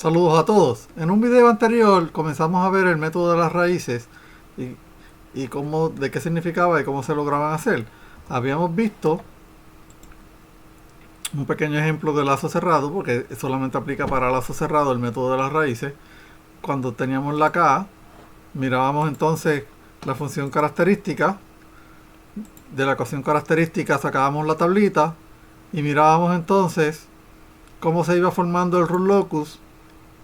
Saludos a todos. En un video anterior comenzamos a ver el método de las raíces y, de qué significaba y cómo se lograban hacer. Habíamos visto un pequeño ejemplo de lazo cerrado, porque solamente aplica para lazo cerrado el método de las raíces. Cuando teníamos la K, mirábamos entonces la función característica. De la ecuación característica sacábamos la tablita y mirábamos entonces cómo se iba formando el root locus,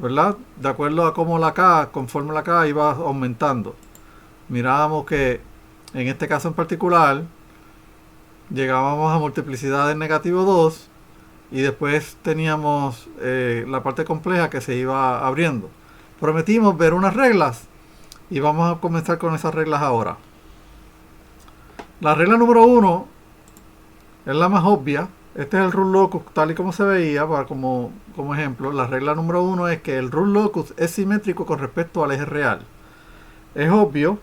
¿verdad? De acuerdo a cómo la K, conforme la K iba aumentando. Mirábamos que en este caso en particular llegábamos a multiplicidad de negativo 2 y después teníamos la parte compleja que se iba abriendo. Prometimos ver unas reglas y vamos a comenzar con esas reglas ahora. La regla número 1 es la más obvia. Este es el root locus tal y como se veía como ejemplo. La regla número 1 es que el root locus es simétrico con respecto al eje real. Es obvio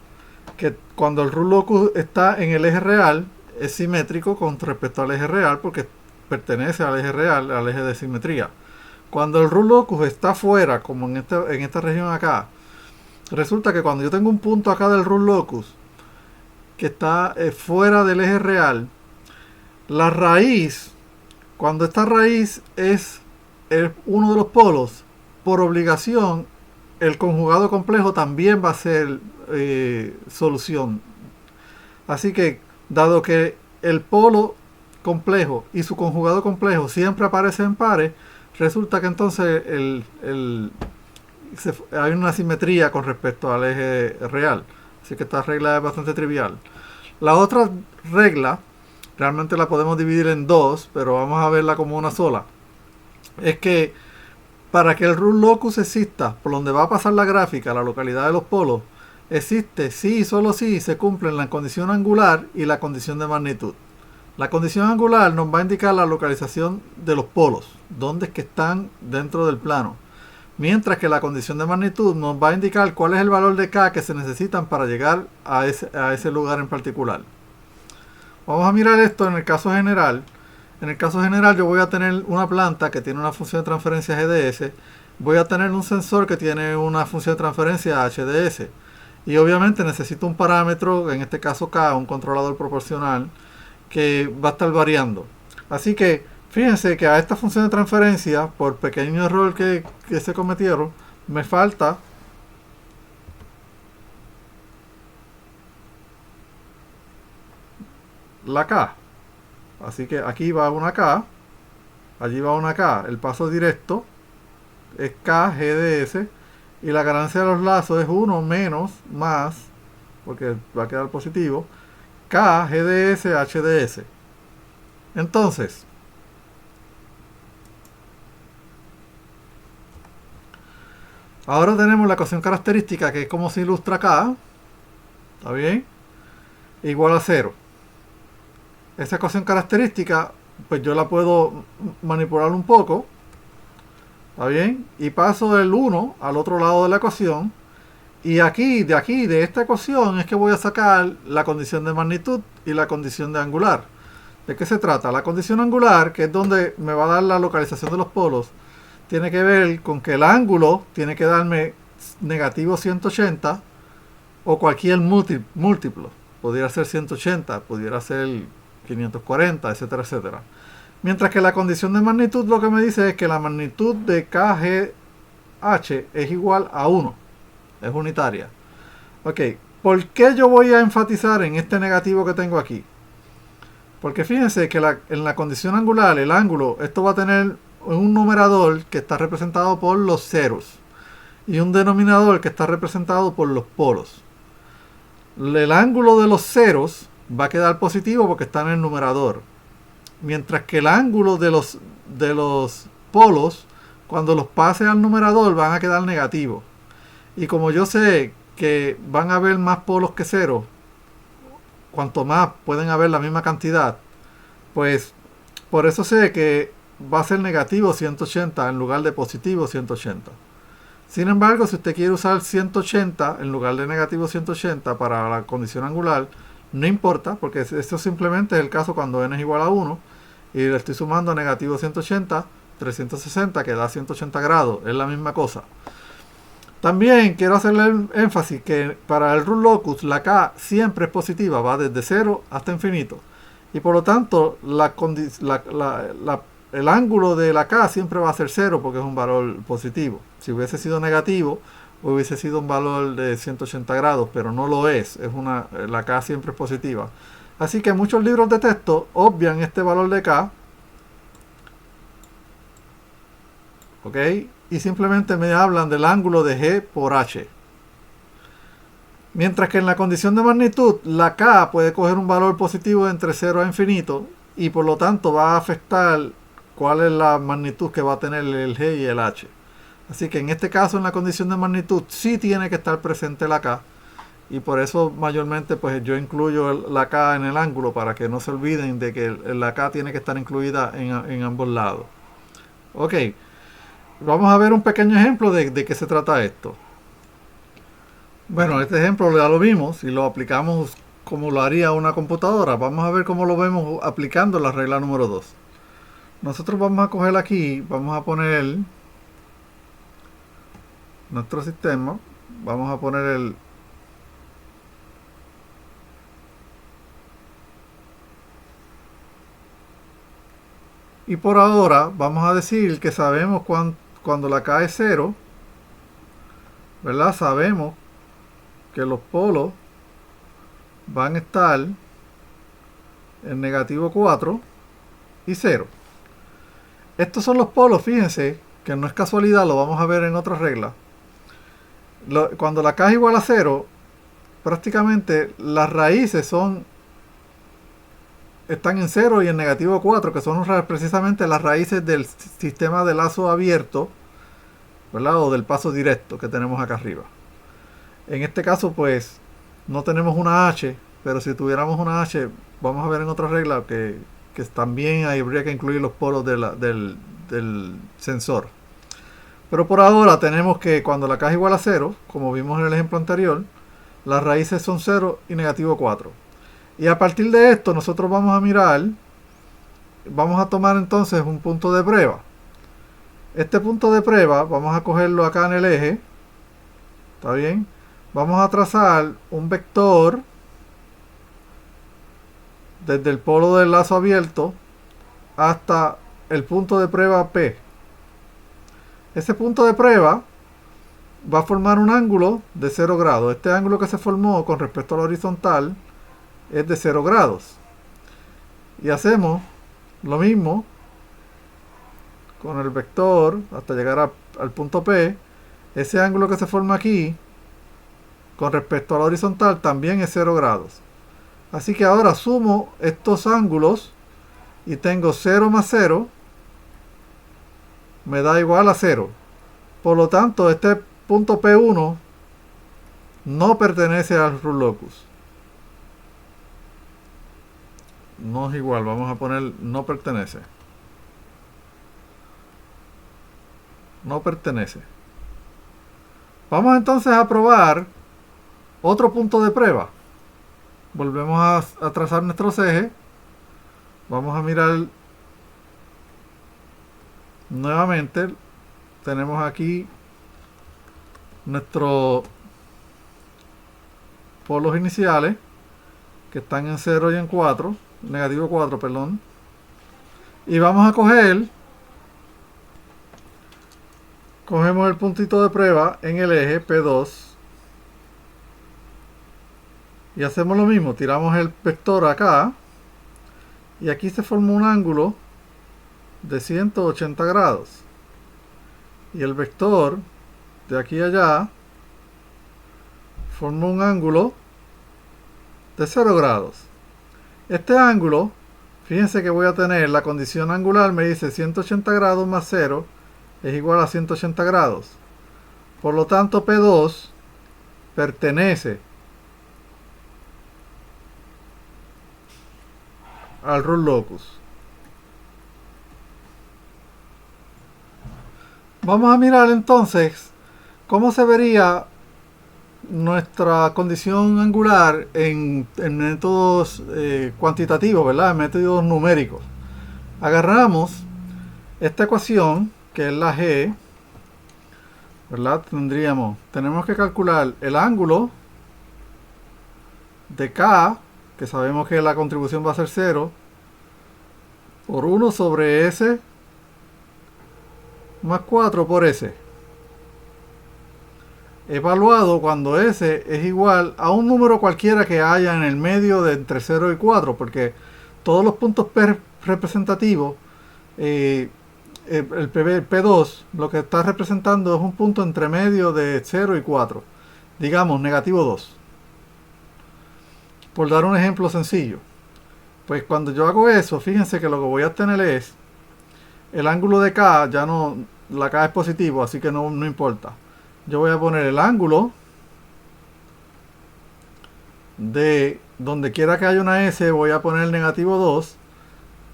que cuando el root locus está en el eje real es simétrico con respecto al eje real porque pertenece al eje real, al eje de simetría. Cuando el root locus está fuera, como en esta región acá, resulta que cuando yo tengo un punto acá del root locus que está fuera del eje real, la raíz, cuando esta raíz es uno de los polos, por obligación el conjugado complejo también va a ser solución. Así que, dado que el polo complejo y su conjugado complejo siempre aparecen en pares, resulta que entonces hay una simetría con respecto al eje real. Así que esta regla es bastante trivial. La otra regla, realmente la podemos dividir en dos, pero vamos a verla como una sola. Es que para que el root locus exista, por donde va a pasar la gráfica, la localidad de los polos, existe si y solo si se cumplen la condición angular y la condición de magnitud. La condición angular nos va a indicar la localización de los polos, dónde es que están dentro del plano. Mientras que la condición de magnitud nos va a indicar cuál es el valor de K que se necesitan para llegar a ese lugar en particular. Vamos a mirar esto en el caso general. En el caso general yo voy a tener una planta que tiene una función de transferencia GDS. Voy a tener un sensor que tiene una función de transferencia HDS. Y obviamente necesito un parámetro, en este caso K, un controlador proporcional, que va a estar variando. Así que fíjense que a esta función de transferencia, por pequeño error que se cometieron, me falta la K. Así que aquí va una K, allí va una K. El paso directo es K, GDS, y la ganancia de los lazos es 1 menos más, porque va a quedar positivo, K, GDS, HDS. Entonces, ahora tenemos la ecuación característica, que es como se ilustra acá. ¿Está bien? Igual a 0. Esa ecuación característica, pues yo la puedo manipular un poco. ¿Está bien? Y paso del 1 al otro lado de la ecuación. Y de esta ecuación es que voy a sacar la condición de magnitud y la condición de angular. ¿De qué se trata? La condición angular, que es donde me va a dar la localización de los polos, tiene que ver con que el ángulo tiene que darme negativo 180 o cualquier múltiplo. Pudiera ser 180, pudiera ser 540, etcétera, etcétera. Mientras que la condición de magnitud lo que me dice es que la magnitud de KGH es igual a 1. Es unitaria. Ok, ¿por qué yo voy a enfatizar en este negativo que tengo aquí? Porque fíjense que en la condición angular, el ángulo, esto va a tener un numerador que está representado por los ceros y un denominador que está representado por los polos. El ángulo de los ceros va a quedar positivo porque está en el numerador, mientras que el ángulo de los polos, cuando los pase al numerador, van a quedar negativos. Y como yo sé que van a haber más polos que ceros, cuanto más pueden haber la misma cantidad, pues por eso sé que va a ser negativo 180 en lugar de positivo 180. Sin embargo, si usted quiere usar 180 en lugar de negativo 180 para la condición angular, no importa, porque esto simplemente es el caso cuando n es igual a 1 y le estoy sumando negativo 180 360 que da 180 grados, es la misma cosa. También quiero hacerle énfasis que para el rule locus la K siempre es positiva, va desde 0 hasta infinito. Y por lo tanto el ángulo de la K siempre va a ser 0 porque es un valor positivo. Si hubiese sido negativo, hubiese sido un valor de 180 grados, pero no lo es. La K siempre es positiva. Así que muchos libros de texto obvian este valor de K. ¿Ok? Y simplemente me hablan del ángulo de G por H. Mientras que en la condición de magnitud, la K puede coger un valor positivo entre 0 a infinito y por lo tanto va a afectar cuál es la magnitud que va a tener el G y el H. Así que en este caso, en la condición de magnitud, sí tiene que estar presente la K. Y por eso mayormente pues yo incluyo la K en el ángulo para que no se olviden de que la K tiene que estar incluida en ambos lados. Ok, vamos a ver un pequeño ejemplo de qué se trata esto. Bueno, este ejemplo ya lo vimos y lo aplicamos como lo haría una computadora. Vamos a ver cómo lo vemos aplicando la regla número 2. Nosotros vamos a coger aquí, vamos a poner nuestro sistema, vamos a poner y por ahora vamos a decir que sabemos cuando la K es 0, ¿verdad? Sabemos que los polos van a estar en negativo 4 y 0. Estos son los polos, fíjense, que no es casualidad, lo vamos a ver en otra regla. Cuando la K es igual a 0, prácticamente las raíces están en 0 y en negativo 4, que son precisamente las raíces del sistema de lazo abierto, ¿verdad? O del paso directo que tenemos acá arriba. En este caso, pues, no tenemos una H, pero si tuviéramos una H, vamos a ver en otra regla que también habría que incluir los polos del sensor. Pero por ahora tenemos que cuando la K es igual a 0, como vimos en el ejemplo anterior, las raíces son 0 y negativo 4. Y a partir de esto nosotros vamos a mirar, vamos a tomar entonces un punto de prueba. Este punto de prueba vamos a cogerlo acá en el eje, ¿está bien? Vamos a trazar un vector desde el polo del lazo abierto hasta el punto de prueba P. Ese punto de prueba va a formar un ángulo de 0 grados. Este ángulo que se formó con respecto a la horizontal es de 0 grados. Y hacemos lo mismo con el vector hasta llegar al punto P. Ese ángulo que se forma aquí con respecto a la horizontal también es 0 grados. Así que ahora sumo estos ángulos y tengo 0 más 0 me da igual a 0. Por lo tanto, este punto P1 no pertenece al rule locus. No es igual, vamos a poner no pertenece. No pertenece. Vamos entonces a probar otro punto de prueba. Volvemos a trazar nuestros ejes. Vamos a mirar nuevamente. Tenemos aquí nuestros polos iniciales que están en 0 y en 4, negativo 4, perdón. Y vamos a cogemos el puntito de prueba en el eje P2 y hacemos lo mismo, tiramos el vector acá y aquí se forma un ángulo de 180 grados y el vector de aquí a allá forma un ángulo de 0 grados. Este ángulo, fíjense que voy a tener la condición angular, me dice 180 grados más 0 es igual a 180 grados. Por lo tanto, P2 pertenece al rule locus. Vamos a mirar entonces cómo se vería nuestra condición angular en métodos cuantitativos, ¿verdad? En métodos numéricos. Agarramos Esta ecuación, que es la G, ¿verdad? Tenemos que calcular el ángulo de K, que sabemos que la contribución va a ser 0, por 1 sobre S más 4 por S. Evaluado cuando S es igual a un número cualquiera que haya en el medio de entre 0 y 4, porque todos los puntos P representativos, el P2, lo que está representando es un punto entre medio de 0 y 4, digamos negativo 2. Por dar un ejemplo sencillo, pues cuando yo hago eso, fíjense que lo que voy a obtener es el ángulo de K, ya no, la K es positivo, así que no importa. Yo voy a poner el ángulo de donde quiera que haya una S, voy a poner negativo 2.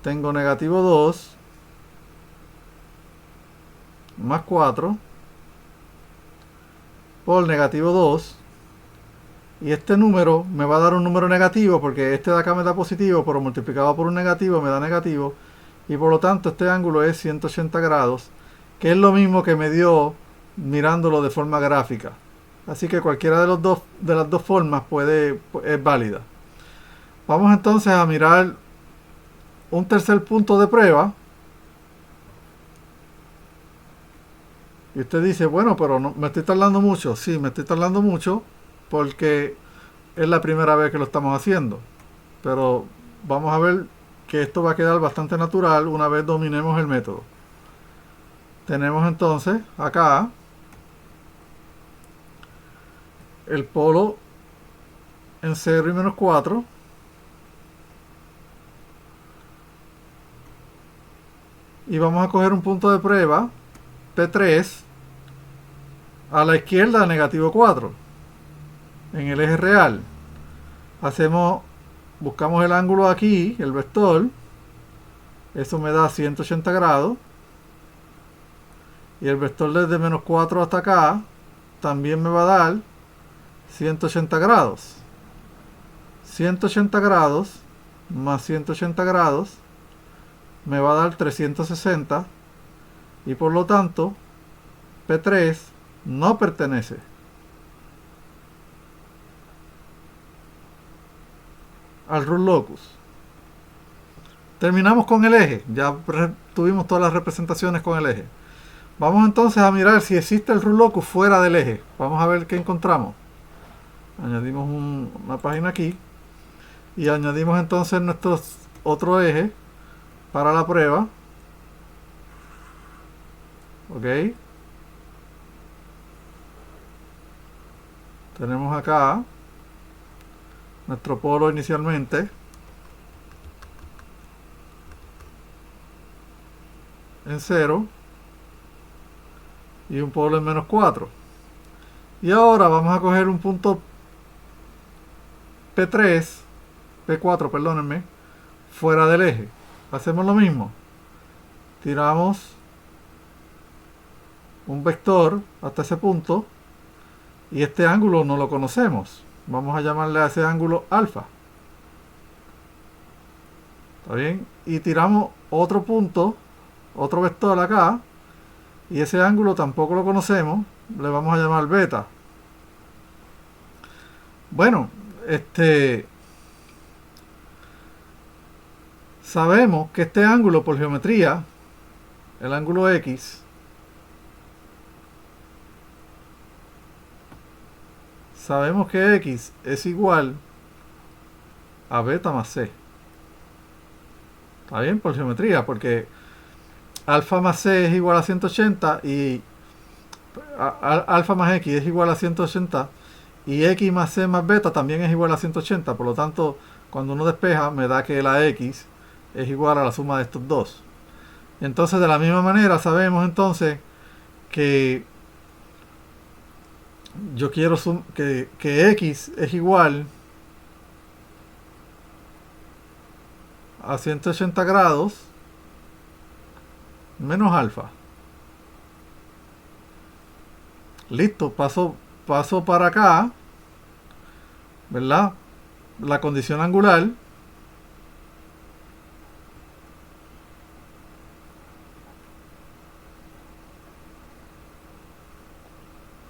Tengo negativo 2 más 4 por negativo 2. Y este número me va a dar un número negativo porque este de acá me da positivo, pero multiplicado por un negativo me da negativo. Y por lo tanto este ángulo es 180 grados, que es lo mismo que me dio mirándolo de forma gráfica. Así que cualquiera de las dos formas es válida. Vamos entonces a mirar un tercer punto de prueba. Y usted dice, bueno, pero no, me estoy tardando mucho. Sí, me estoy tardando mucho porque es la primera vez que lo estamos haciendo. Pero vamos a ver que esto va a quedar bastante natural una vez dominemos el método. Tenemos entonces acá el polo en 0 y menos 4. Y vamos a coger un punto de prueba, P3, a la izquierda negativo 4, en el eje real. Buscamos el ángulo aquí, el vector. Eso me da 180 grados. Y el vector desde menos 4 hasta acá también me va a dar 180 grados. 180 grados más 180 grados me va a dar 360. Y por lo tanto, P3 no pertenece al rule locus. Terminamos con el eje. Ya tuvimos todas las representaciones con el eje. Vamos entonces a mirar si existe el rule locus fuera del eje. Vamos a ver qué encontramos. Añadimos una página aquí. Y añadimos entonces nuestro otro eje para la prueba. Ok. Tenemos acá nuestro polo inicialmente en 0 y un polo en menos 4. Y ahora vamos a coger un punto P4, perdónenme, fuera del eje. Hacemos lo mismo. Tiramos un vector hasta ese punto y este ángulo no lo conocemos. Vamos a llamarle a ese ángulo alfa. ¿Está bien? Y tiramos otro punto, otro vector acá, y ese ángulo tampoco lo conocemos, le vamos a llamar beta. Bueno, sabemos que este ángulo por geometría, el ángulo X, sabemos que X es igual a beta más C. ¿Está bien? Por geometría, porque alfa más C es igual a 180 y alfa más X es igual a 180 y X más C más beta también es igual a 180. Por lo tanto, cuando uno despeja, me da que la X es igual a la suma de estos dos. Entonces, de la misma manera, sabemos entonces que yo quiero que X es igual a 180 grados menos alfa. Listo, paso para acá, ¿verdad? La condición angular.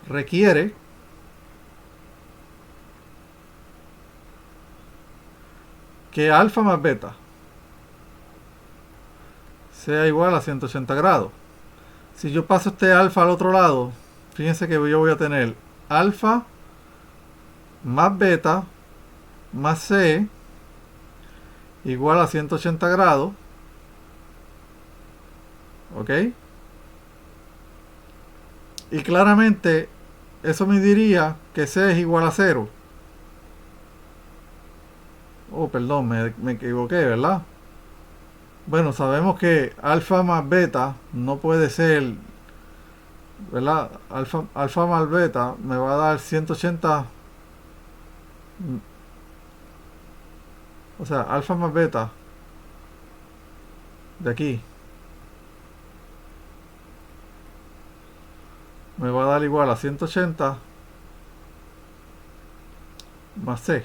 requiere que alfa más beta sea igual a 180 grados. Si yo paso este alfa al otro lado, fíjense que yo voy a tener alfa más beta más c igual a 180 grados. ¿Ok? Y claramente eso me diría que c es igual a 0. Oh, perdón, me equivoqué, ¿verdad? Bueno, sabemos que alfa más beta no puede ser, ¿verdad? Alfa más beta me va a dar 180. O sea, alfa más beta de aquí me va a dar igual a 180 más c.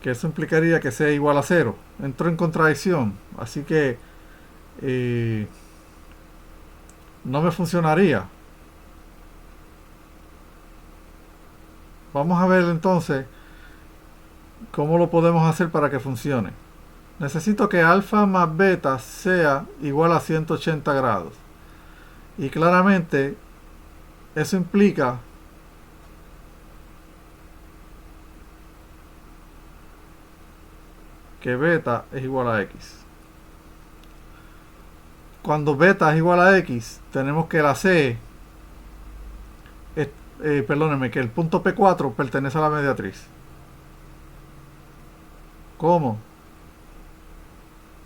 Que eso implicaría que c igual a 0. Entró en contradicción. Así que no me funcionaría. Vamos a ver entonces cómo lo podemos hacer para que funcione. Necesito que alfa más beta sea igual a 180 grados. Y claramente eso implica que beta es igual a x. Cuando beta es igual a x, tenemos que la c, perdónenme, que el punto P4 pertenece a la mediatriz. ¿Cómo?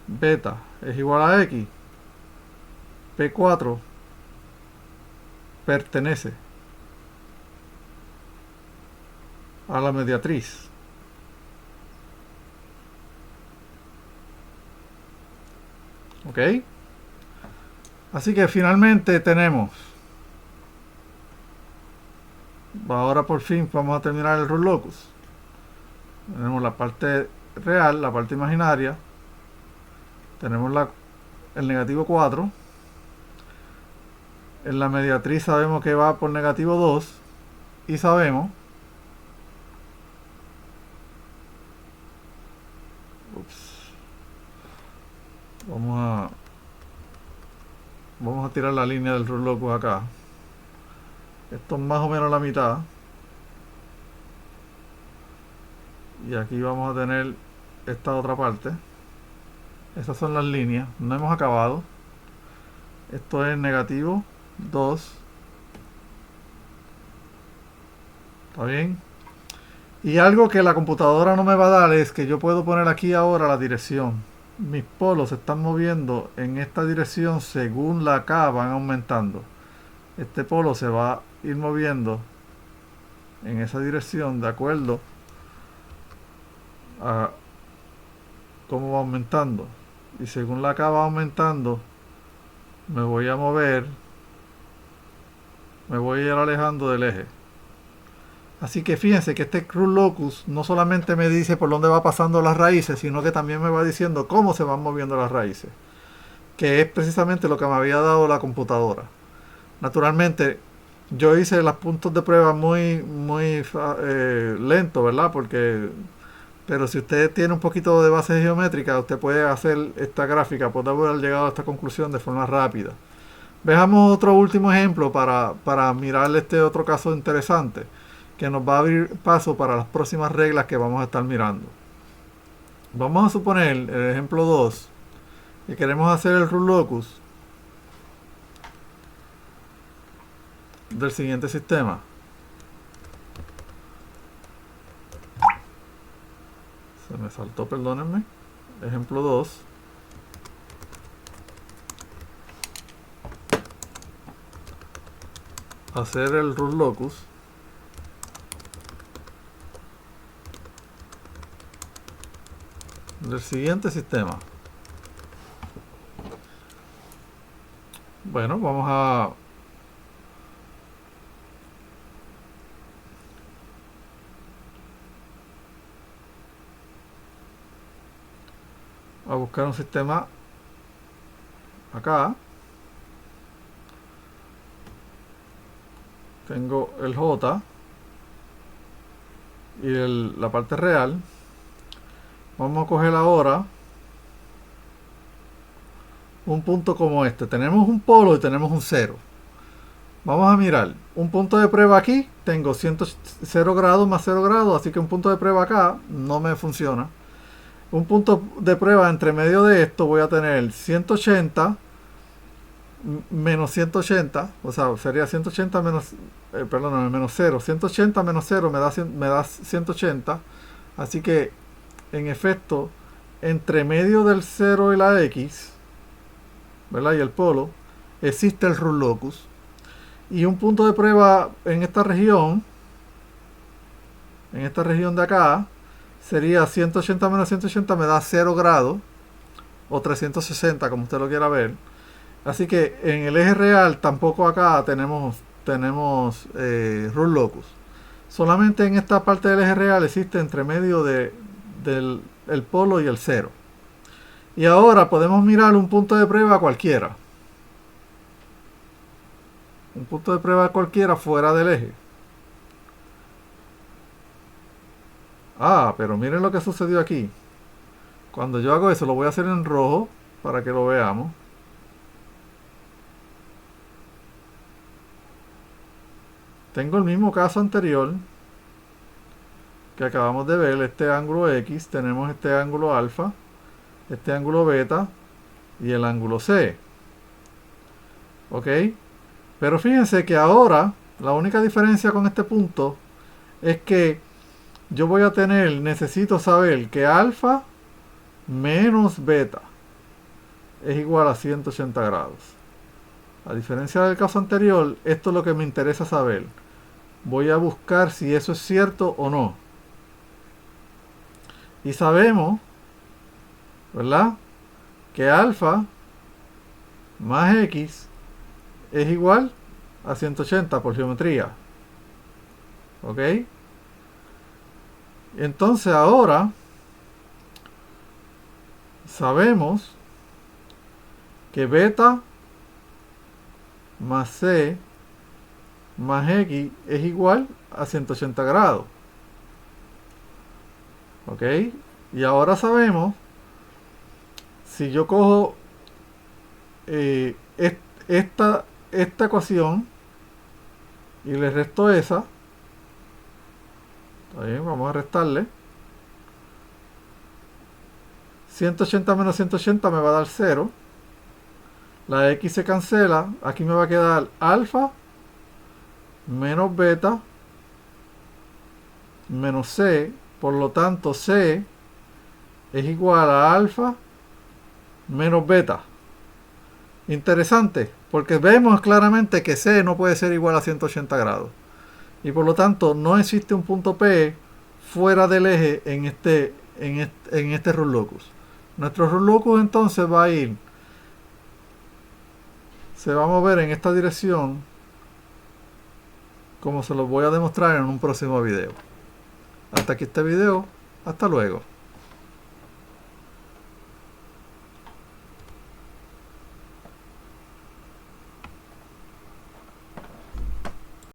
Beta es igual a x, P4 pertenece a la mediatriz. ¿Ok? Así que finalmente tenemos, ahora por fin vamos a terminar el rule locus. Tenemos la parte real, la parte imaginaria, tenemos el negativo 4, en la mediatriz sabemos que va por negativo 2 y sabemos vamos a tirar la línea del rule locus acá. Esto es más o menos la mitad. Y aquí vamos a tener esta otra parte. Esas son las líneas. No hemos acabado. Esto es negativo 2. ¿Está bien? Y algo que la computadora no me va a dar es que yo puedo poner aquí ahora la dirección. Mis polos se están moviendo en esta dirección según la K van aumentando. Este polo se va a ir moviendo en esa dirección de acuerdo a cómo va aumentando. Y según la K va aumentando, me voy a mover, me voy a ir alejando del eje. Así que fíjense que este rule locus no solamente me dice por dónde va pasando las raíces, sino que también me va diciendo cómo se van moviendo las raíces, que es precisamente lo que me había dado la computadora. Naturalmente, yo hice los puntos de prueba muy lento, ¿verdad? Pero si usted tiene un poquito de base geométrica, usted puede hacer esta gráfica, puede haber llegado a esta conclusión de forma rápida. Veamos otro último ejemplo para mirar este otro caso interesante, que nos va a abrir paso para las próximas reglas que vamos a estar mirando. Vamos a suponer, el ejemplo 2, que queremos hacer el rule locus del siguiente sistema. Se me saltó, perdónenme. Ejemplo 2. Hacer el rule locus del siguiente sistema. Bueno, vamos a buscar un sistema acá. tengo el J y la parte real. Vamos a coger ahora un punto como este. Tenemos un polo y tenemos un 0. Vamos a mirar. Un punto de prueba aquí. Tengo 0 grados más 0 grados. Así que un punto de prueba acá no me funciona. Un punto de prueba entre medio de esto voy a tener 180 menos 180. O sea, sería 180 menos... perdón, menos 0. 180 menos 0 me da 180. Así que, en efecto, entre medio del 0 y la X, ¿verdad? Y el polo, existe el rule locus. Y un punto de prueba en esta región de acá, sería 180 menos 180 me da 0 grados, o 360 como usted lo quiera ver. Así que en el eje real tampoco acá tenemos rule locus. Solamente en esta parte del eje real existe entre medio del el polo y el 0. Y ahora podemos mirar un punto de prueba cualquiera. Un punto de prueba cualquiera fuera del eje. Ah, pero miren lo que sucedió aquí. Cuando yo hago eso, lo voy a hacer en rojo para que lo veamos. Tengo el mismo caso anterior que acabamos de ver, este ángulo X, tenemos este ángulo alfa, este ángulo beta y el ángulo C. ¿Ok? Pero fíjense que ahora la única diferencia con este punto es que yo voy a tener, necesito saber que alfa menos beta es igual a 180 grados. A diferencia del caso anterior, esto es lo que me interesa saber. Voy a buscar si eso es cierto o no. Y sabemos, ¿verdad?, que alfa más x es igual a 180 por geometría. ¿Ok? Entonces ahora sabemos que beta más c más x es igual a 180 grados. ¿Ok? Y ahora sabemos, si yo cojo esta ecuación y le resto esa, ¿está bien? Vamos a restarle. 180 menos 180 me va a dar 0. La x se cancela. Aquí me va a quedar alfa menos beta menos c. Por lo tanto, c es igual a alfa menos beta. Interesante, porque vemos claramente que c no puede ser igual a 180 grados. Y por lo tanto, no existe un punto P fuera del eje en este rule locus. Nuestro rule locus entonces va a ir, se va a mover en esta dirección, como se lo voy a demostrar en un próximo video. Hasta aquí este video. Hasta luego.